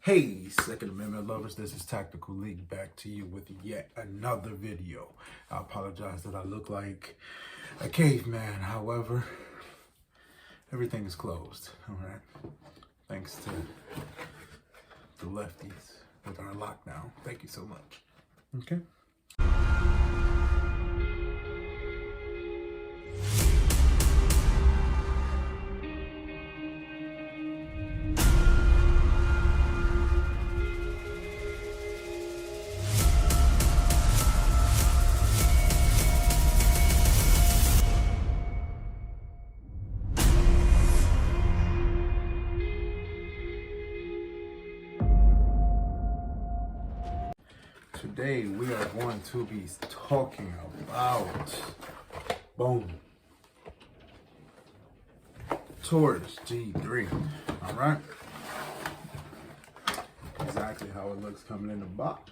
Hey, Second Amendment lovers, this is Tactical League back to you with yet another video. I apologize that I look like a caveman. However, everything is closed, all right? Thanks to the lefties with our lockdown. Thank you so much. Okay. Today we are going to be talking about Taurus G3. All right, exactly how it looks coming in the box.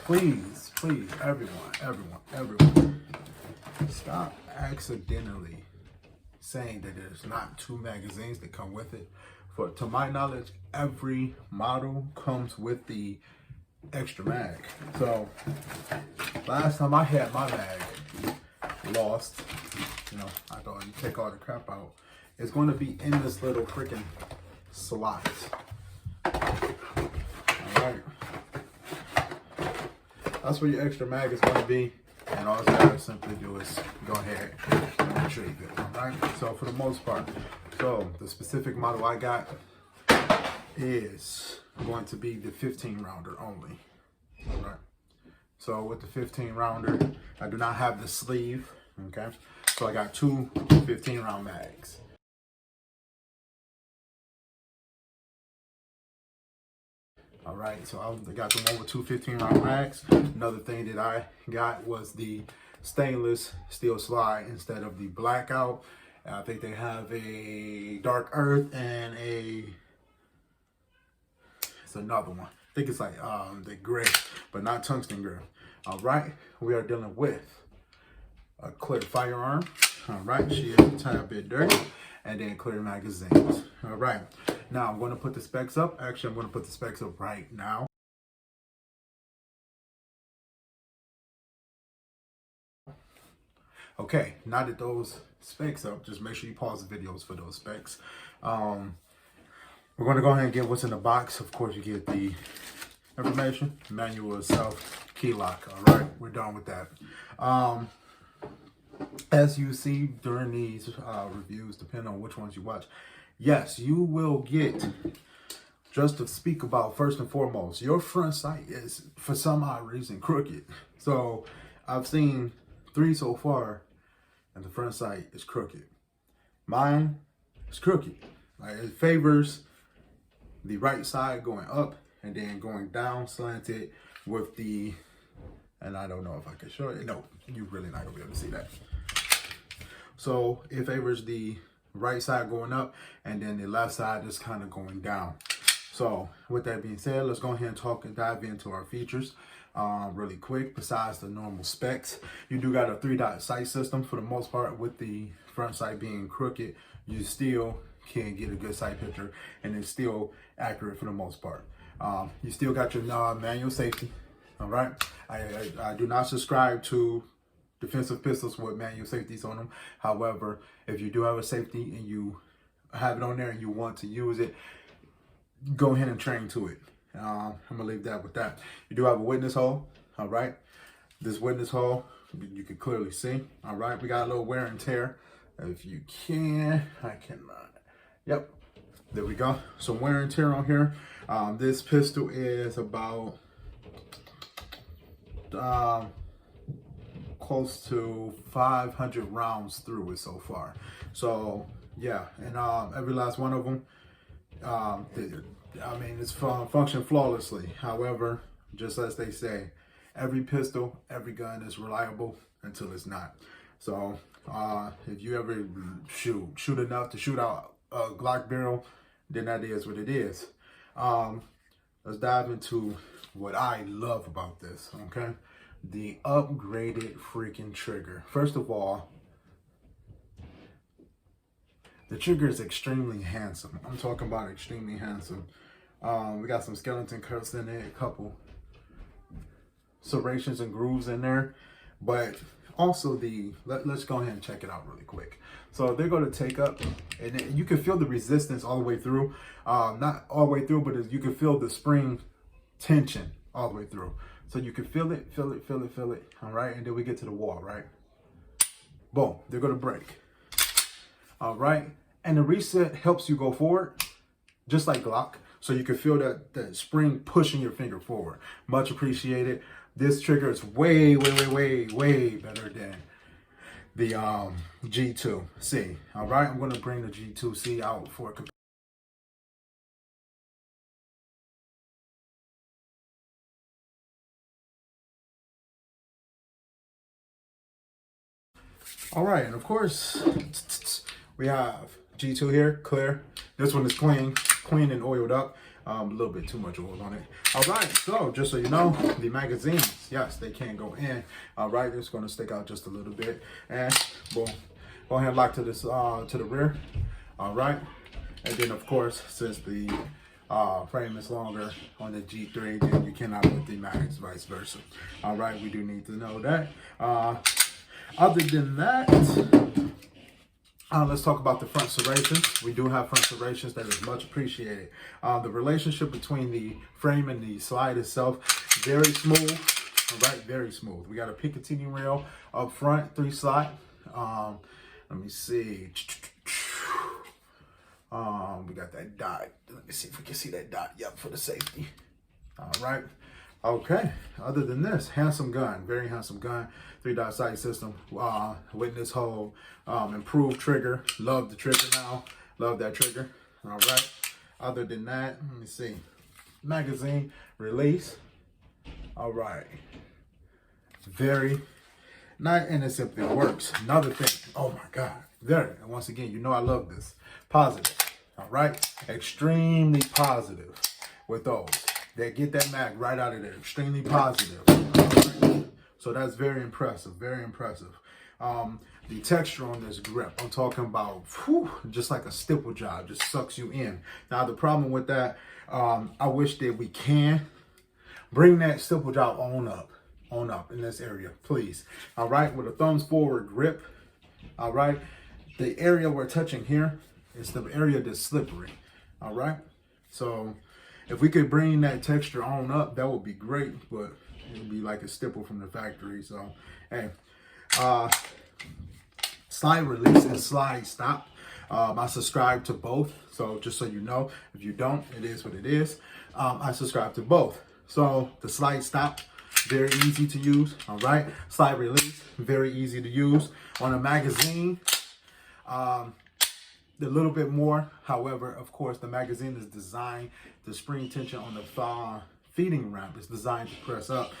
Please, everyone, stop accidentally saying that there's not two magazines that come with it. To my knowledge, every model comes with the extra mag. So last time I had my mag lost, I thought you take all the crap out. It's going to be in this little freaking slot. All right, that's where your extra mag is going to be. And all you gotta simply do is go ahead and retrieve it. All right. So for the most part, the specific model I got is going to be the 15 rounder only. All right. So with the 15 rounder, I do not have the sleeve. Okay. So I got two 15 round mags. All right, so I got them over two 15 round mags. Another thing that I got was the stainless steel slide instead of the blackout. I think they have a dark earth and it's another one. I think it's like the gray, but not tungsten gray. All right, we are dealing with a clear firearm. All right, she is a tad bit dirty, and then clear magazines. All right, now I'm going to put the specs up. Actually, I'm going to put the specs up right now. Okay, now that those specs up, just make sure you pause the videos for those specs. We're going to go ahead and get what's in the box. Of course, you get the information, manual itself, key lock. All right, we're done with that. As you see during these reviews, depending on which ones you watch, yes, you will get, just to speak about first and foremost, your front sight is, for some odd reason, crooked. So I've seen 3 so far, and the front sight is crooked. Mine is crooked. Like, it favors the right side going up and then going down slanted with the, and I don't know if I can show it. No, you're really not gonna be able to see that. So it favors the right side going up and then the left side is kind of going down. So with that being said, let's go ahead and talk and dive into our features really quick. Besides the normal specs, you do got a 3-dot sight system. For the most part, with the front sight being crooked, you still can get a good sight picture and it's still accurate for the most part. You still got your manual safety. All right, I do not subscribe to defensive pistols with manual safeties on them. However, if you do have a safety and you have it on there and you want to use it, go ahead and train to it. I'm gonna leave that with that. You do have a witness hole. All right, this witness hole you can clearly see. All right, we got a little wear and tear. If you can, I cannot. Yep, there we go. Some wear and tear on here. This pistol is about close to 500 rounds through it so far. So yeah, and every last one of them, I mean, it's function flawlessly. However, just as they say, every pistol, every gun is reliable until it's not. So if you ever shoot enough to shoot out a Glock barrel, then that is what it is. Let's dive into what I love about this, okay? The upgraded freaking trigger. First of all, The trigger is extremely handsome. I'm talking about extremely handsome. We got some skeleton cuts in there, a couple serrations and grooves in there, but also let's go ahead and check it out really quick. So they're going to take up, and you can feel the resistance all the way through. Not all the way through, but you can feel the spring tension all the way through. So you can feel it, feel it, feel it, feel it. All right, and then we get to the wall, right? Boom, they're going to break. All right, and the reset helps you go forward, just like Glock. So you can feel that spring pushing your finger forward. Much appreciated. This trigger is way better than the G2C. All right, I'm going to bring the G2C out for a comparison. All right, and of course, we have G2 here, clear. This one is clean and oiled up. A little bit too much oil on it. All right, so just so you know, the magazines, yes, they can go in. All right, it's going to stick out just a little bit, and boom, go ahead and lock to this to the rear. All right, and then of course, since the frame is longer on the G3, then you cannot put the mags, vice versa. All right, we do need to know that. Other than that, let's talk about the front serrations. We do have front serrations that is much appreciated. The relationship between the frame and the slide itself, very smooth. All right, very smooth. We got a Picatinny rail up front, 3 slot. Let me see. We got that dot. Let me see if we can see that dot. Yep, for the safety. All right. Okay. Other than this, handsome gun, very handsome gun. 3-dot sight system. Witness hold. Improved trigger. Love the trigger now. Love that trigger. All right. Other than that, let me see. Magazine release. All right. Very nice, and it simply works. Another thing. Oh my God. There. And once again, you know I love this. Positive. All right. Extremely positive with those. They get that mag right out of there. Extremely positive. Right? So that's very impressive. Very impressive. The texture on this grip, I'm talking about, just like a stipple job, just sucks you in. Now the problem with that, I wish that we can bring that stipple job on up in this area, please. All right, with a thumbs forward grip. All right, the area we're touching here is the area that's slippery. All right, so if we could bring that texture on up, that would be great, but it would be like a stipple from the factory. So, hey, slide release and slide stop. I subscribe to both. So just so you know, if you don't, it is what it is. I subscribe to both. So the slide stop, very easy to use. All right. Slide release, very easy to use. On a magazine, a little bit more. However, of course, the magazine is designed, the spring tension on the feeding ramp is designed to press up.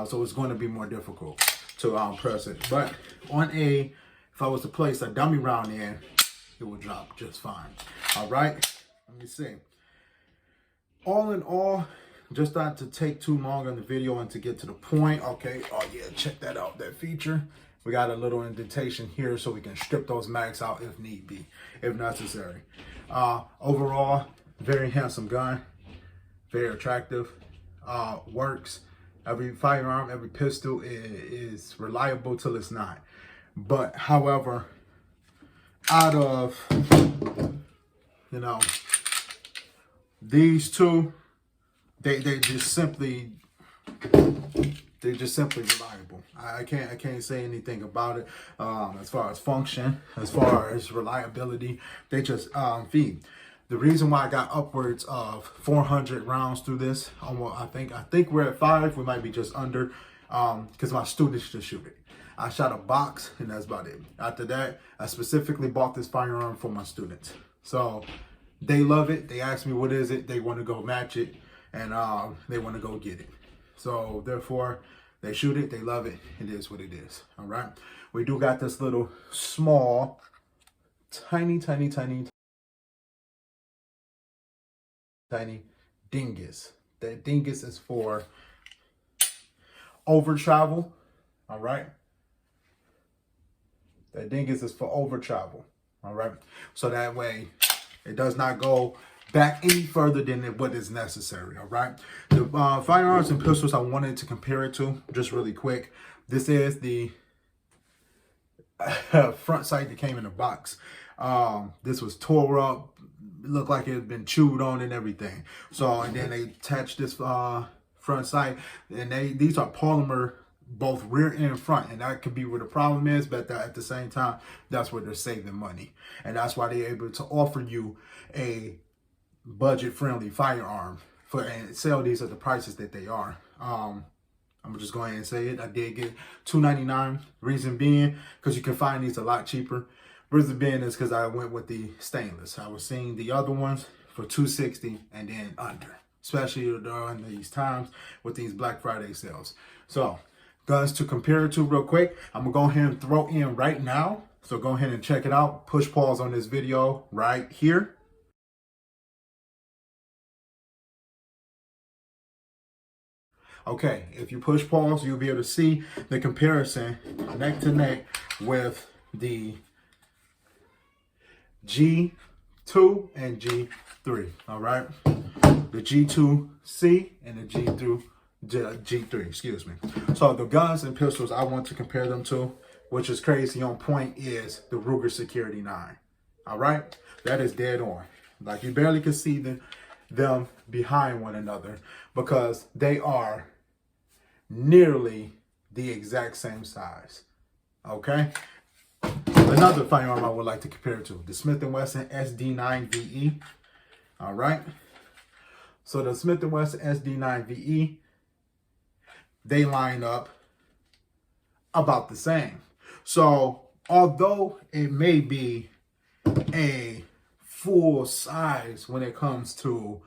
So it's going to be more difficult to press it. But on if I was to place a dummy round in, it would drop just fine. All right. Let me see. All in all, just not to take too long on the video and to get to the point. Okay. Oh yeah, check that out. That feature. We got a little indentation here so we can strip those mags out if need be, if necessary. Overall, very handsome gun, very attractive, works. Every firearm, every pistol is reliable till it's not. But however, out of, these two, they're just simply reliable. I can't say anything about it as far as function, as far as reliability. They just feed. The reason why I got upwards of 400 rounds through this, I think we're at 5. We might be just under, because my students just shoot it. I shot a box, and that's about it. After that, I specifically bought this firearm for my students. So they love it. They ask me what is it. They want to go match it, and they want to go get it. So therefore, they shoot it. They love it. It is what it is. All right. We do got this little small, tiny dingus. That dingus is for over travel. All right. That dingus is for over travel. All right. So that way it does not go back any further than what is necessary. All right. The firearms and pistols I wanted to compare it to, just really quick. This is the front sight that came in a box. This was tore up. It looked like it had been chewed on and everything. So, and then they attached this front sight, and these are polymer, both rear and front, and that could be where the problem is, but at the same time, that's where they're saving money, and that's why they're able to offer you a budget-friendly firearm and sell these at the prices that they are. I'm just going ahead and say it. I did get $2.99. Reason being, because you can find these a lot cheaper. Reason being is because I went with the stainless. I was seeing the other ones for $2.60 and then under, especially during these times with these Black Friday sales. So, guns to compare it to real quick, I'm gonna go ahead and throw in right now. So go ahead and check it out. Push pause on this video right here. Okay, if you push pause, you'll be able to see the comparison neck to neck with the G2 and G3. All right, the G2C and the G3, excuse me. So the guns and pistols I want to compare them to, which is crazy on point, is the Ruger Security 9. All right, that is dead on. Like, you barely can see them behind one another because they are nearly the exact same size. Okay. Another firearm I would like to compare it to, the Smith & Wesson SD9VE. All right. So the Smith & Wesson SD9VE, they line up about the same. So although it may be a full size when it comes to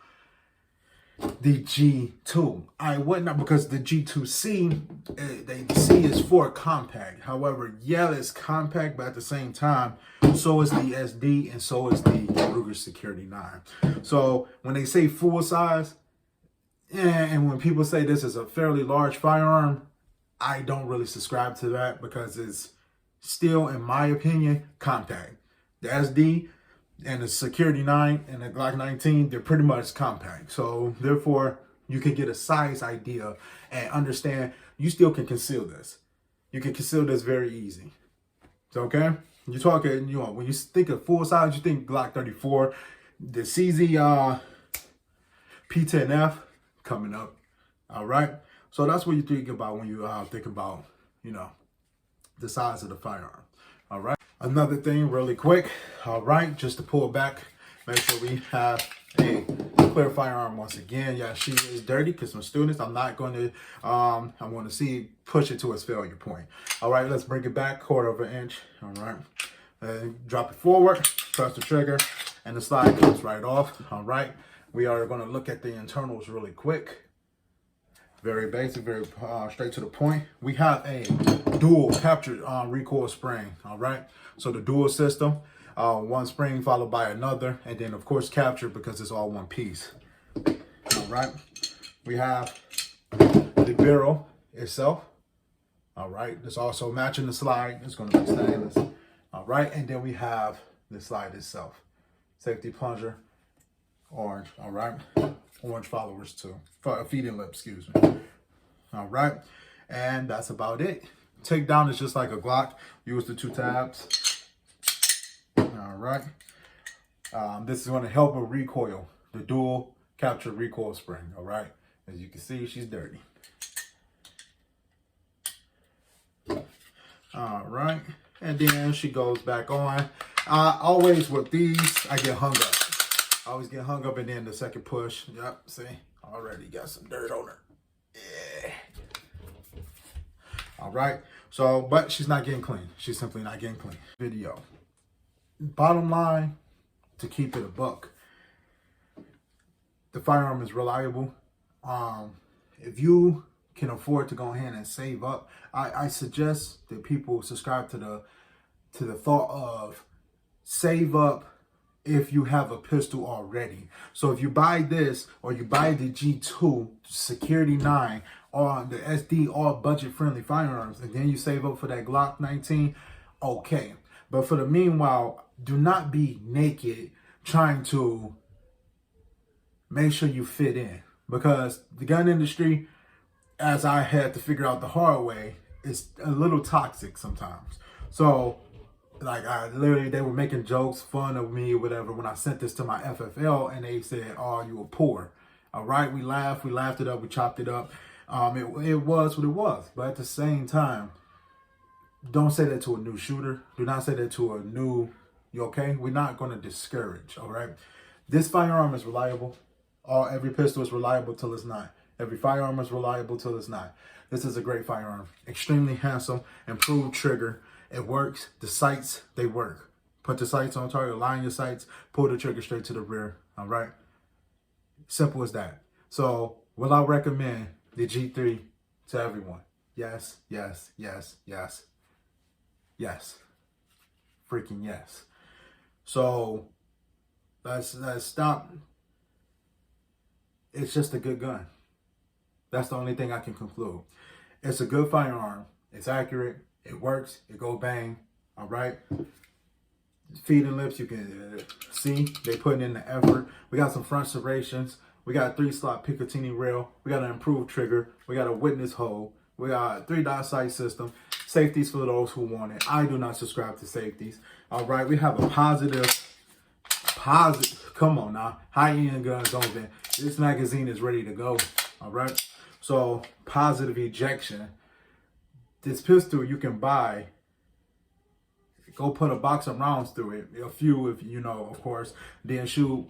the G2, I would not, because the G2C, the C is for compact. However, yeah, it's compact, but at the same time, so is the SD and so is the Ruger Security 9. So when they say full size, and when people say this is a fairly large firearm, I don't really subscribe to that because it's still, in my opinion, compact. The SD and the Security 9 and the Glock 19, they're pretty much compact. So therefore, you can get a size idea and understand you still can conceal this. You can conceal this very easy. Okay? You're talking, when you think of full size, you think Glock 34, the CZ P10F coming up. All right? So that's what you think about when you think about, the size of the firearm. All right. Another thing really quick. All right. Just to pull back, make sure we have a clear firearm once again. Yeah, she is dirty because some students, I'm not going to, I want to see push it to its failure point. All right. Let's bring it back 1/4 inch. All right. Drop it forward, press the trigger, and the slide comes right off. All right. We are going to look at the internals really quick. Very basic, very straight to the point. We have a dual capture recoil spring, all right? So the dual system, one spring followed by another, and then of course capture because it's all one piece, all right? We have the barrel itself, all right? It's also matching the slide. It's gonna be stainless, all right? And then we have the slide itself. Safety plunger, orange, all right? Orange followers too, feeding lip, excuse me. All right, and that's about it. Takedown is just like a Glock. Use the 2 tabs. All right. This is going to help with recoil, the dual capture recoil spring. All right, as you can see, she's dirty. All right, and then she goes back on. Always with these, I get hung up. I always get hung up, and then the second push. Yep, see, already got some dirt on her. Yeah. All right. So, but she's not getting clean. She's simply not getting clean. Video. Bottom line, to keep it a buck, the firearm is reliable. If you can afford to go ahead and save up, I suggest that people subscribe to the thought of save up if you have a pistol already. So if you buy this or you buy the G2 Security 9 or the SD, all budget friendly firearms, and then you save up for that Glock 19, okay. But for the meanwhile, do not be naked trying to make sure you fit in. Because the gun industry, as I had to figure out the hard way, is a little toxic sometimes. So, like, they were making jokes, fun of me, whatever, when I sent this to my FFL, and they said, "Oh, you were poor." All right, we laughed it up, we chopped it up. It was what it was. But at the same time, don't say that to a new shooter. Do not say that to a new, you okay? We're not going to discourage, all right? This firearm is reliable. Every pistol is reliable till it's not. Every firearm is reliable till it's not. This is a great firearm. Extremely handsome, improved trigger. It works. The sights, they work. Put the sights on target, align your sights, pull the trigger straight to the rear, all right? Simple as that. So, will I recommend the G3 to everyone? Yes, yes, yes, yes, yes. Freaking yes. So, let's stop. It's just a good gun. That's the only thing I can conclude. It's a good firearm. It's accurate. It works. It go bang. All right. Feet and lips, you can see they putting in the effort. We got some front serrations. We got a 3-slot Picatinny rail. We got an improved trigger. We got a witness hole. We got a 3-dot sight system. Safeties for those who want it. I do not subscribe to safeties. All right. We have a positive. Come on now. High-end guns only. This magazine is ready to go. All right. So, positive ejection. This pistol you can buy. Go put a box of rounds through it. A few, if you know, of course. Then shoot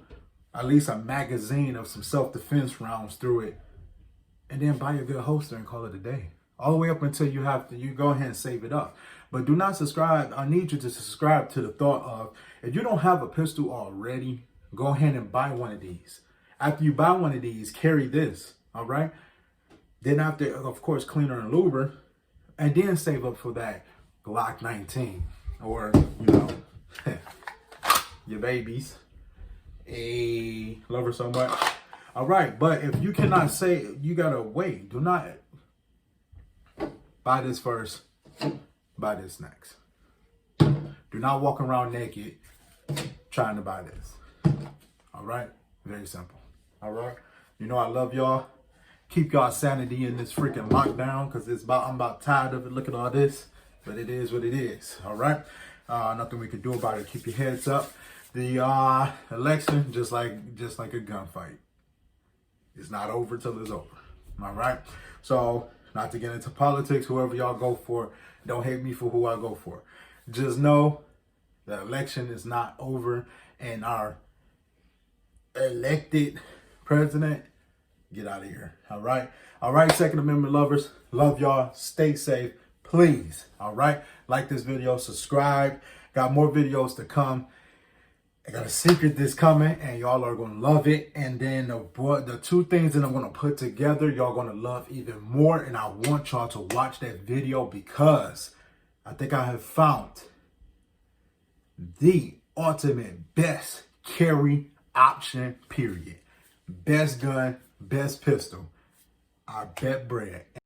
at least a magazine of some self-defense rounds through it. And then buy a good holster and call it a day. All the way up until you go ahead and save it up. But do not subscribe. I need you to subscribe to the thought of, if you don't have a pistol already, go ahead and buy one of these. After you buy one of these, carry this, all right? Then after, of course, cleaner and luber, and then save up for that Glock 19 or, you know, your babies. Love her so much. All right, but if you cannot say, you got to wait. Do not buy this first, buy this next. Do not walk around naked trying to buy this. All right? Very simple. All right? You know I love y'all. Keep y'all sanity in this freaking lockdown, because I'm about tired of it. Look at all this. But it is what it is. All right? Nothing we can do about it. Keep your heads up. The election, just like a gunfight. It's not over till it's over. All right? So, not to get into politics, whoever y'all go for, don't hate me for who I go for. Just know the election is not over, and our elected president, get out of here. All right? All right, Second Amendment lovers. Love y'all. Stay safe. Please. All right? Like this video. Subscribe. Got more videos to come. I got a secret that's coming, and y'all are going to love it. And then the two things that I'm going to put together, y'all going to love even more. And I want y'all to watch that video, because I think I have found the ultimate best carry option, period. Best gun, best pistol. I bet bread.